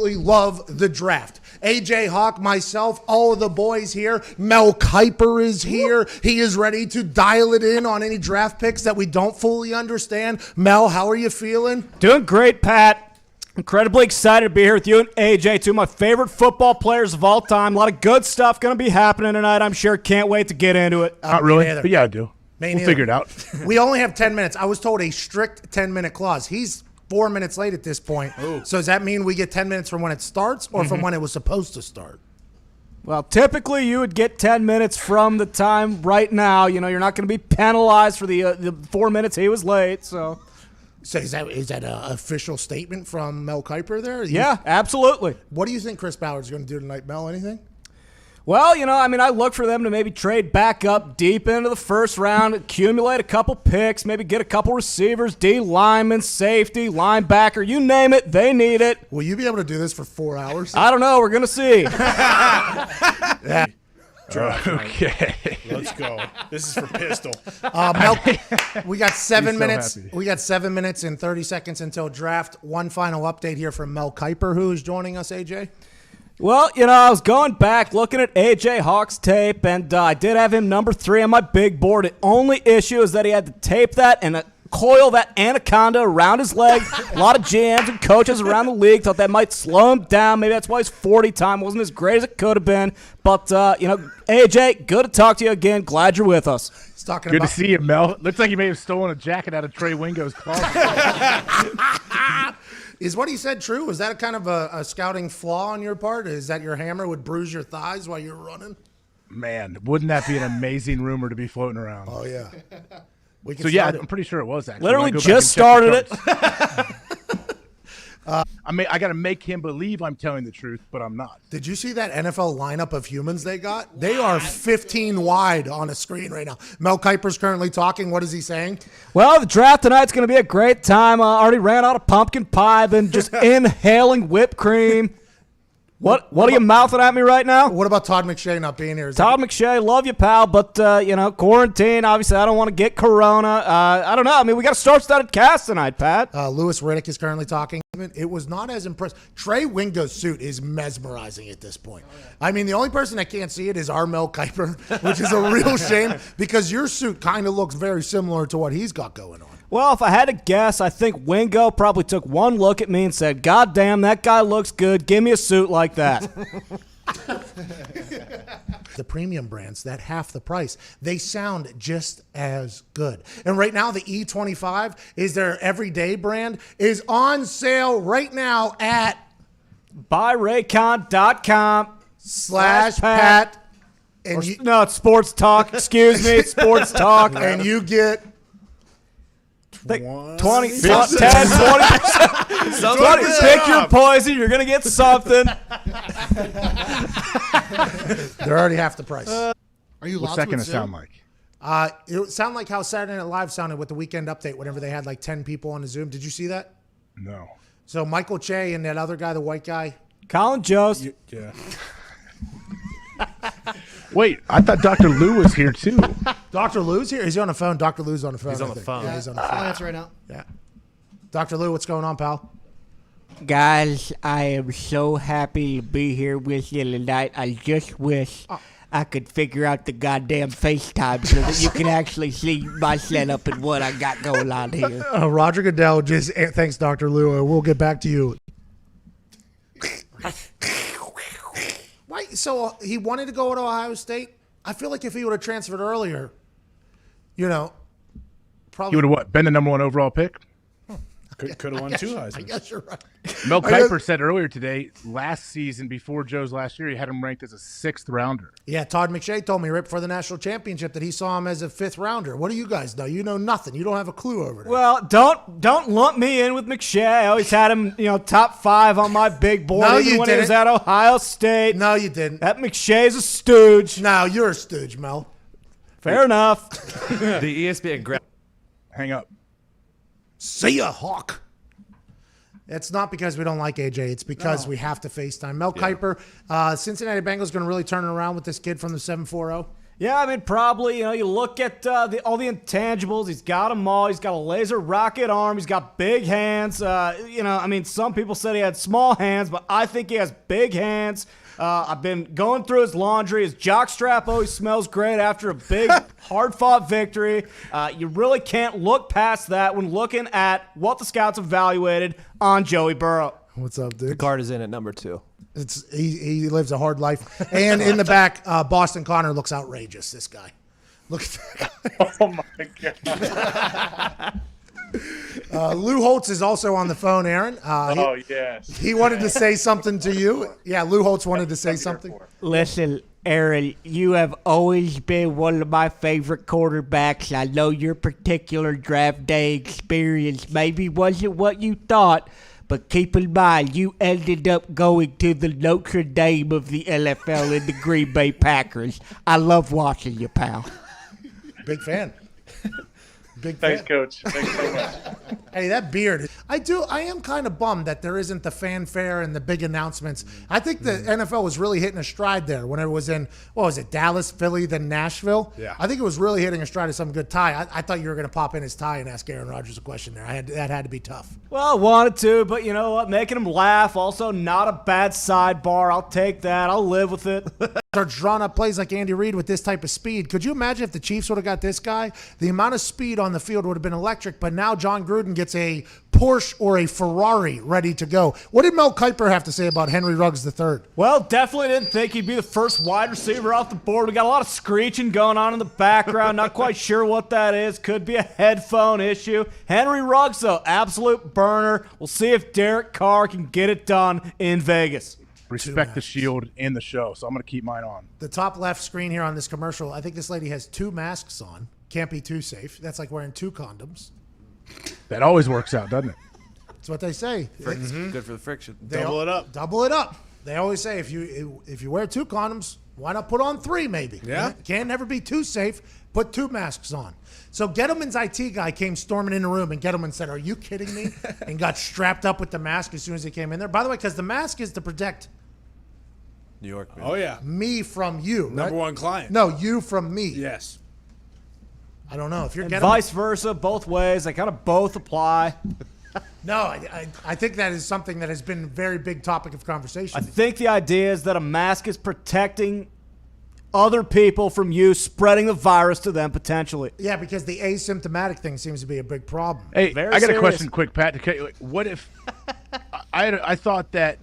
absolutely love the draft. AJ Hawk, myself, all of the boys here. Mel Kiper is here. He is ready to dial it in on any draft picks that we don't fully understand. Mel, how are you feeling? Doing great, Pat. Incredibly excited to be here with you and AJ, two of my favorite football players of all time. A lot of good stuff going to be happening tonight, I'm sure. Can't wait to get into it. Not really, but yeah, I do. We'll figure it out. We only have 10 minutes. I was told a strict 10-minute clause. He's 4 minutes late at this point. Ooh. So does that mean we get 10 minutes from when it starts or from when it was supposed to start? Well, typically you would get 10 minutes from the time right now. You know, you're not going to be penalized for the 4 minutes he was late. So is that an official statement from Mel Kiper there? Yeah, absolutely. What do you think Chris Ballard's going to do tonight, Mel? Anything? Well, you know, I mean, I look for them to maybe trade back up deep into the first round, accumulate a couple picks, maybe get a couple receivers, D lineman, safety, linebacker, you name it, they need it. Will you be able to do this for 4 hours? I don't know. We're going to see. Yeah. Okay. Let's go. This is for Pistol. Mel, we got 7 so minutes. happy. We got 7 minutes and 30 seconds until draft. One final update here from Mel Kiper, who is joining us, AJ. Well, you know, I was going back looking at A.J. Hawk's tape, and I did have him number 3 on my big board. The only issue is that he had to tape that and coil that anaconda around his leg. A lot of GMs and coaches around the league thought that might slow him down. Maybe that's why his 40 time wasn't as great as it could have been. But, you know, A.J., good to talk to you again. Glad you're with us. He's talking Good about to see you, Mel. Looks like you may have stolen a jacket out of Trey Wingo's closet. Is what he said true? Was that kind of a scouting flaw on your part? Is that your hammer would bruise your thighs while you're running? Man, wouldn't that be an amazing rumor to be floating around? Oh, yeah. We can So, yeah, start I'm pretty sure it was actually. Literally When I go back just and check the started charts. I got to make him believe I'm telling the truth, but I'm not. Did you see that NFL lineup of humans they got? They are 15 wide on a screen right now. Mel Kiper's currently talking. What is he saying? Well, the draft tonight's going to be a great time. Already ran out of pumpkin pie, been just inhaling whipped cream. What are you mouthing at me right now? What about Todd McShay not being here? Todd McShay, love you, pal, but, you know, quarantine, obviously I don't want to get corona. I don't know. I mean, we got a star-studded cast tonight, Pat. Lewis Riddick is currently talking. It was not as impressive. Trey Wingo's suit is mesmerizing at this point. I mean, the only person that can't see it is our Mel Kiper, which is a real shame because your suit kind of looks very similar to what he's got going on. Well, if I had to guess, I think Wingo probably took one look at me and said, God damn, that guy looks good. Give me a suit like that. The premium brands, that half the price, they sound just as good. And right now, the E25 is their everyday brand, is on sale right now at buyraycon.com/Pat. And No, it's Sports Talk. Excuse me, Sports Talk. and you get 20, 10, 20%. Pick your poison. You're going to get something. they're already half the price. Are you What's lost that with going to Zoom? sound like? It would sound like how Saturday Night Live sounded with the Weekend Update whenever they had like 10 people on the Zoom. Did you see that? No. So Michael Che and that other guy, the white guy. Colin Jost. Yeah. Wait, I thought Dr. Lou was here too. Dr. Lou's here? Is he on the phone? Dr. Lou's on the phone. He's on I the think. phone. Yeah, he's on the Oh, phone. that's right now. Yeah. Dr. Lou, what's going on, pal? Guys, I am so happy to be here with you tonight. I just wish I could figure out the goddamn FaceTime so that you can actually see my setup and what I got going on here. Roger Goodell just thanks Dr. Lou. We'll get back to you. Why? So he wanted to go to Ohio State? I feel like if he would have transferred earlier, you know, probably He would have what? Been the number 1 overall pick? Could have won 2 I Heisman. guess you're right. Mel Kiper said earlier today, last season before Joe's last year, he had him ranked as a 6th rounder. Yeah, Todd McShay told me right before the national championship that he saw him as a 5th rounder. What do you guys know? You know nothing. You don't have a clue over there. Well, don't lump me in with McShay. I always had him, you know, top 5 on my big board. No, even you when he was didn't. at Ohio State. No, you didn't. That McShay's a stooge. No, you're a stooge, Mel. Fair enough. The ESPN graph. Hang up. See ya, Hawk. It's not because we don't like AJ. It's because we have to FaceTime. Mel Kiper, Cincinnati Bengals going to really turn it around with this kid from the 740. Yeah, I mean, probably, you look at all the intangibles. He's got them all. He's got a laser rocket arm. He's got big hands. Some people said he had small hands, but I think he has big hands. I've been going through his laundry. His jockstrap always smells great after a big, hard-fought victory. You really can't look past that when looking at what the scouts evaluated on Joey Burrow. What's up, dude? The card is in at number 2. He lives a hard life. And in the back, Boston Connor looks outrageous, this guy. Look at that guy. Oh, my God. Lou Holtz is also on the phone, Aaron. Yes. He wanted to say something to you. Yeah, Lou Holtz wanted to say something. Listen, Aaron, you have always been one of my favorite quarterbacks. I know your particular draft day experience maybe wasn't what you thought, but keep in mind, you ended up going to the Notre Dame of the NFL in the Green Bay Packers. I love watching you, pal. Big fan. Big Thanks, fan. Coach. Thanks so much. Hey, that beard. I am kind of bummed that there isn't the fanfare and the big announcements. I think the NFL was really hitting a stride there when it was in, Dallas, Philly, then Nashville. Yeah. I think it was really hitting a stride of some good Ty. I thought you were going to pop in as Ty and ask Aaron Rodgers a question there. That had to be tough. Well, I wanted to, but you know what? Making him laugh, also not a bad sidebar. I'll take that. I'll live with it. Starts drawing up plays like Andy Reid with this type of speed. Could you imagine if the Chiefs would have got this guy? The amount of speed on the field would have been electric, but now John Gruden gets a Porsche or a Ferrari ready to go. What did Mel Kiper have to say about Henry Ruggs III? Well, definitely didn't think he'd be the first wide receiver off the board. We got a lot of screeching going on in the background. Not quite sure what that is. Could be a headphone issue. Henry Ruggs, though, absolute burner. We'll see if Derek Carr can get it done in Vegas. Respect the shield in the show, so I'm going to keep mine on. The top left screen here on this commercial, I think this lady has 2 masks on. Can't be too safe. That's like wearing 2 condoms. That always works out, doesn't it? That's what they say. Good for the friction. Double it up. Double it up. They always say if you wear 2 condoms, why not put on 3 maybe? Yeah. Can't never be too safe. Put 2 masks on. So Gettleman's IT guy came storming in the room, and Gettleman said, "Are you kidding me?" and got strapped up with the mask as soon as he came in there. By the way, because the mask is to protect New York. Man. Oh, yeah. me from you. Number right? 1 client. No, you from me. Yes. I don't know if you're And Gettleman. vice versa, both ways. They kind of both apply. No, I think that is something that has been a very big topic of conversation. I think the idea is that a mask is protecting other people from you spreading the virus to them potentially. Yeah, because the asymptomatic thing seems to be a big problem. Hey, Very I got a serious. question quick, Pat. What if I thought that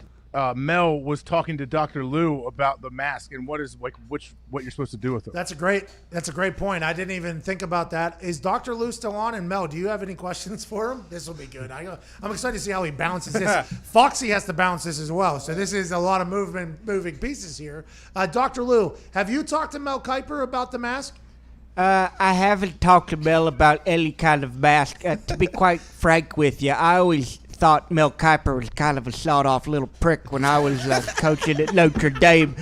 Mel was talking to Dr. Lou about the mask and what you're supposed to do with it? That's a great point. I didn't even think about that. Is Dr. Lou still on? And Mel, do you have any questions for him? This will be good. I'm excited to see how he balances this. Foxy has to balance this as well. So this is a lot of moving pieces here. Dr. Lou, have you talked to Mel Kiper about the mask? I haven't talked to Mel about any kind of mask. To be quite frank with you, I always thought Mel Kiper was kind of a sawed-off little prick when I was coaching at Notre Dame.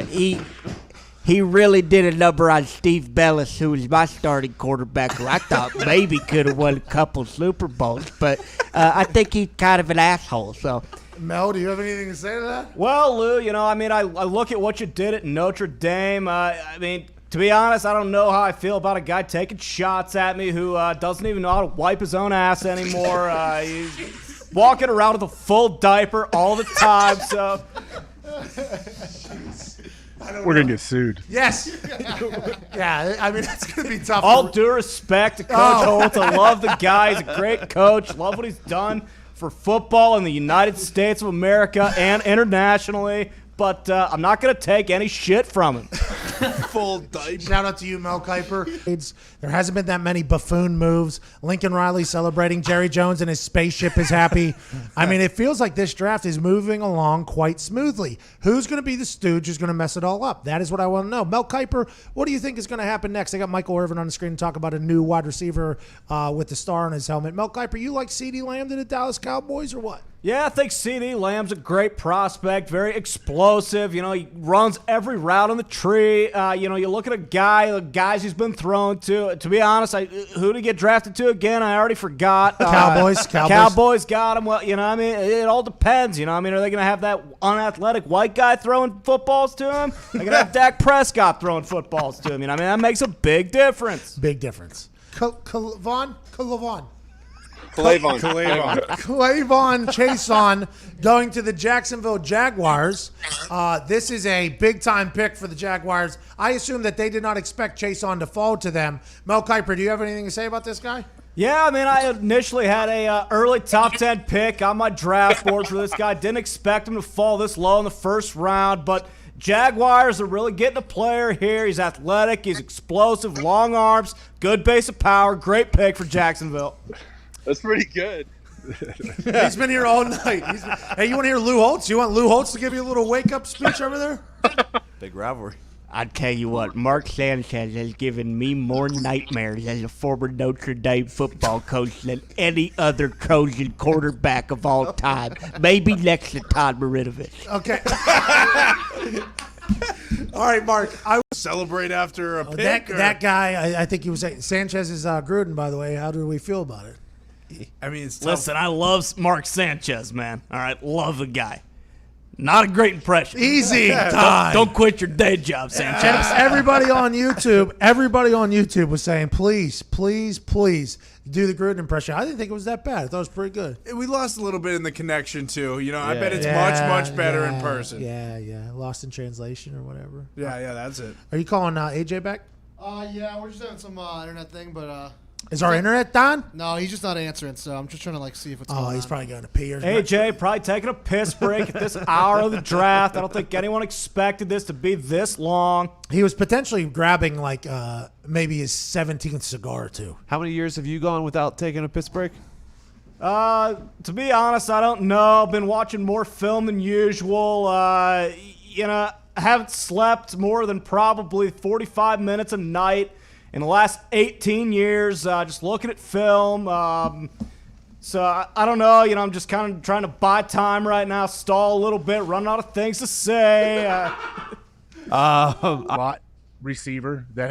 He really did a number on Steve Bellis, who was my starting quarterback, who I thought maybe could have won a couple Super Bowls. But I think he's kind of an asshole. So, Mel, do you have anything to say to that? Well, Lou, I look at what you did at Notre Dame. To be honest, I don't know how I feel about a guy taking shots at me who doesn't even know how to wipe his own ass anymore. He's walking around with a full diaper all the time. So We're going to get sued. Yes. Yeah, I mean, it's going to be tough. all due respect to Coach Holtz, I love the guy. He's a great coach. Love what he's done for football in the United States of America and internationally. But I'm not going to take any shit from him. Full diaper. Shout out to you, Mel Kiper. There hasn't been that many buffoon moves. Lincoln Riley celebrating. Jerry Jones and his spaceship is happy. I mean, it feels like this draft is moving along quite smoothly. Who's going to be the stooge who's going to mess it all up? That is what I want to know. Mel Kiper, what do you think is going to happen next? I got Michael Irvin on the screen to talk about a new wide receiver with the star on his helmet. Mel Kiper, you like CeeDee Lamb to the Dallas Cowboys or what? Yeah, I think CD Lamb's a great prospect, very explosive. You know, he runs every route on the tree. You know, you look at the guys he's been thrown to. To be honest, who did he get drafted to again? I already forgot. Cowboys. Cowboys got him. Well, you know, I mean, it all depends. You know, I mean, are they going to have that unathletic white guy throwing footballs to him? They're going to have Dak Prescott throwing footballs to him. You know, I mean, that makes a big difference. Big difference. Clavon Chason going to the Jacksonville Jaguars. This is a big-time pick for the Jaguars. I assume that they did not expect Chason to fall to them. Mel Kiper, do you have anything to say about this guy? Yeah, I mean, I initially had a early top 10 pick on my draft board for this guy. Didn't expect him to fall this low in the first round, but Jaguars are really getting a player here. He's athletic, he's explosive, long arms, good base of power, great pick for Jacksonville. That's pretty good. He's been here all night. Hey, you want to hear Lou Holtz? You want Lou Holtz to give you a little wake-up speech over there? Big rivalry. I tell you what, Mark Sanchez has given me more nightmares as a former Notre Dame football coach than any other Trojan quarterback of all time. Maybe next to Todd Marinovich. Okay. All right, Mark. Celebrate after a pick. That guy, I think he was Sanchez is Gruden, by the way. How do we feel about it? I mean, it's tough. Listen, I love Mark Sanchez, man. All right, love the guy. Not a great impression. Easy time. Don't quit your day job, Sanchez. Everybody on YouTube was saying, please, please, please do the Gruden impression. I didn't think it was that bad. I thought it was pretty good. We lost a little bit in the connection too. You know, I bet it's much better in person. Yeah. Lost in translation or whatever. Yeah, that's it. Are you calling AJ back? Yeah, we're just having some internet thing, but Is our internet done? no, he's just not answering. So I'm just trying to see if it's going on. Oh, he's probably going to pee. AJ probably taking a piss break at this hour of the draft. I don't think anyone expected this to be this long. He was potentially grabbing like maybe his 17th cigar or two. How many years have you gone without taking a piss break? To be honest, I don't know. Been watching more film than usual. You know, I haven't slept more than probably 45 minutes a night in the last 18 years, just looking at film. So I don't know. You know, I'm just kind of trying to buy time right now, stall a little bit, running out of things to say. Slot receiver that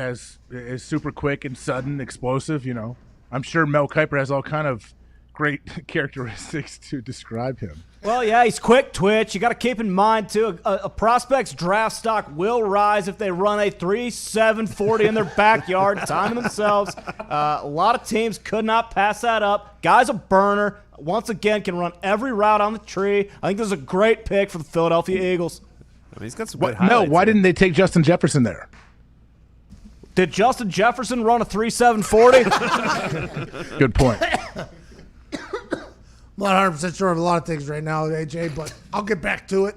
is super quick and sudden, explosive. You know, I'm sure Mel Kiper has all kind of great characteristics to describe him. Well, yeah, he's quick twitch. You got to keep in mind, too, a prospect's draft stock will rise if they run a 3.7 40 in their backyard, timing themselves. A lot of teams could not pass that up. Guy's a burner. Once again, can run every route on the tree. I think this is a great pick for the Philadelphia Eagles. I mean, he's got some good Mel, highlights. why didn't they take Justin Jefferson there? Did Justin Jefferson run a 3.7 40? Good point. I'm not 100% sure of a lot of things right now, AJ, but I'll get back to it.